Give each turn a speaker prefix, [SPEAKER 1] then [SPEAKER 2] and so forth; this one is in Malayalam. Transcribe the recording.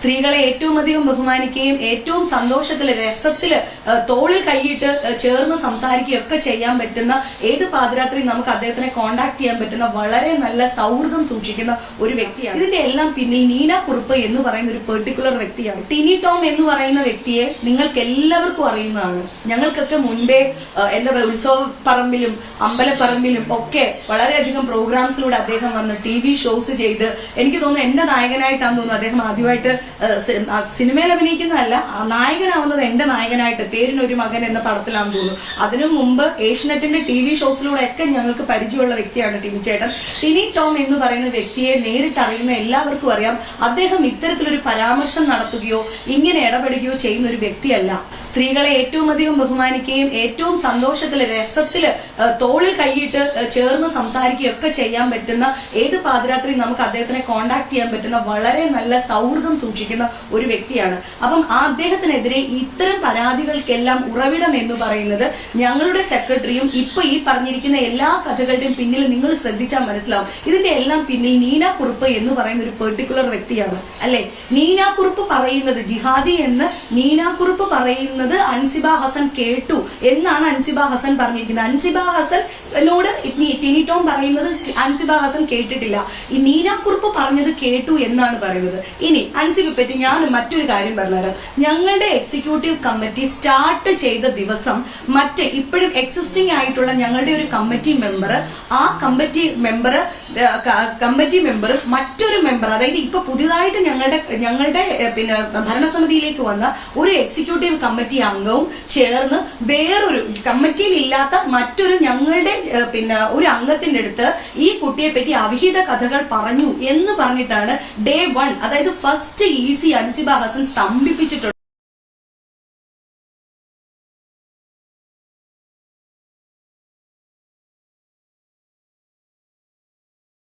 [SPEAKER 1] സ്ത്രീകളെ ഏറ്റവും അധികം ബഹുമാനിക്കുകയും ഏറ്റവും സന്തോഷത്തില് രസത്തില് തോളിൽ കൈയിട്ട് ചേർന്ന് സംസാരിക്കുകയൊക്കെ ചെയ്യാൻ പറ്റുന്ന ഏത് പാതിരാത്രി നമുക്ക് അദ്ദേഹത്തിനെ കോണ്ടാക്ട് ചെയ്യാൻ പറ്റുന്ന വളരെ നല്ല സൗഹൃദം സൂക്ഷിക്കുന്ന ഒരു വ്യക്തിയാണ്. ഇതിന്റെ എല്ലാം പിന്നിൽ നീന കുറുപ്പ് എന്ന് പറയുന്ന ഒരു പെർട്ടിക്കുലർ വ്യക്തിയാണ്. ടിനി ടോം എന്ന് പറയുന്ന വ്യക്തിയെ നിങ്ങൾക്ക് എല്ലാവർക്കും അറിയുന്നതാണ്. ഞങ്ങൾക്കൊക്കെ മുൻപേ എന്താ പറയുക, ഉത്സവ പറമ്പിലും അമ്പലപ്പറമ്പിലും ഒക്കെ വളരെയധികം പ്രോഗ്രാംസിലൂടെ അദ്ദേഹം വന്ന് TV ഷോസ് ചെയ്ത്, എനിക്ക് തോന്നുന്നു എന്റെ നായകനായിട്ടാന്ന് തോന്നുന്നു അദ്ദേഹം ആദ്യമായിട്ട് സിനിമയിൽ അഭിനയിക്കുന്നതല്ല, നായകനാവുന്നത് എന്റെ നായകനായിട്ട് പേരിനൊരു മകൻ എന്ന പടത്തിലാണെന്ന് തോന്നുന്നു. അതിനു മുമ്പ് ഏഷ്യനെറ്റിന്റെ TV ഷോസിലൂടെ ഒക്കെ ഞങ്ങൾക്ക് പരിചയമുള്ള വ്യക്തിയാണ് ടിനി ചേട്ടൻ. ടിനി ടോം എന്ന് പറയുന്ന വ്യക്തിയെ നേരിട്ട് അറിയുന്ന എല്ലാവർക്കും അറിയാം, അദ്ദേഹം ഇത്തരത്തിലൊരു പരാമർശം നടത്തുകയോ ഇങ്ങനെ ഇടപെടുകയോ ചെയ്യുന്ന ഒരു വ്യക്തിയല്ല. സ്ത്രീകളെ ഏറ്റവും അധികം ബഹുമാനിക്കുകയും ഏറ്റവും സന്തോഷത്തില് രസത്തില് തോളിൽ കൈയിട്ട് ചേർന്ന് സംസാരിക്കുകയൊക്കെ ചെയ്യാൻ പറ്റുന്ന ഏത് പാതിരാത്രി നമുക്ക് അദ്ദേഹത്തിനെ കോണ്ടാക്ട് ചെയ്യാൻ പറ്റുന്ന വളരെ നല്ല സൗഹൃദം സൂക്ഷിക്കുന്ന ഒരു വ്യക്തിയാണ്. അപ്പം അദ്ദേഹത്തിനെതിരെ ഇത്തരം പരാതികൾക്കെല്ലാം ഉറവിടം എന്ന് പറയുന്നത് ഞങ്ങളുടെ സെക്രട്ടറിയും ഇപ്പൊ ഈ പറഞ്ഞിരിക്കുന്ന എല്ലാ കഥകളുടെയും പിന്നിൽ നിങ്ങൾ ശ്രദ്ധിച്ചാൽ മനസ്സിലാവും. ഇതിന്റെ എല്ലാം പിന്നിൽ നീന കുറുപ്പ് എന്ന് പറയുന്ന ഒരു പെർട്ടിക്കുലർ വ്യക്തിയാണ്, അല്ലെ? നീന കുറുപ്പ് പറയുന്നത്, ജിഹാദി എന്ന് നീന കുറുപ്പ് പറയുന്നത് അൻസിബ ഹസൻ കേട്ടു എന്നാണ് അൻസിബ ഹസൻ പറഞ്ഞിരിക്കുന്നത്. അൻസിബ ഹസനോട് ടിനി ടോം പറയുന്നത് അൻസിബ ഹസൻ കേട്ടിട്ടില്ല, ഈ നീന കുറുപ്പ് പറഞ്ഞത് കേട്ടു എന്നാണ് പറയുന്നത്. ഇനി അൻസിബെ പറ്റി ഞാൻ മറ്റൊരു കാര്യം പറഞ്ഞുതരാം. ഞങ്ങളുടെ എക്സിക്യൂട്ടീവ് കമ്മിറ്റി സ്റ്റാർട്ട് ചെയ്ത ദിവസം ഇപ്പോഴും എക്സിസ്റ്റിംഗ് ആയിട്ടുള്ള ഞങ്ങളുടെ ഒരു കമ്മിറ്റി മെമ്പർ, ആ കമ്മിറ്റി മെമ്പർ മറ്റൊരു മെമ്പർ, അതായത് ഇപ്പൊ പുതിയതായിട്ട് ഞങ്ങളുടെ പിന്നെ ഭരണസമിതിയിലേക്ക് വന്ന ഒരു എക്സിക്യൂട്ടീവ് കമ്മിറ്റി അംഗവും ചേർന്ന് വേറൊരു കമ്മിറ്റിയിൽ ഇല്ലാത്ത മറ്റൊരു ഞങ്ങളുടെ പിന്നെ ഒരു അംഗത്തിന്റെ അടുത്ത് ഈ കുട്ടിയെ പറ്റി അവിഹിത കഥകൾ പറഞ്ഞു എന്ന് പറഞ്ഞിട്ടാണ് Day 1, അതായത് ഫസ്റ്റ് EC അൻസിബ ഹസൻ സ്തംഭിപ്പിച്ചിട്ടുണ്ട്.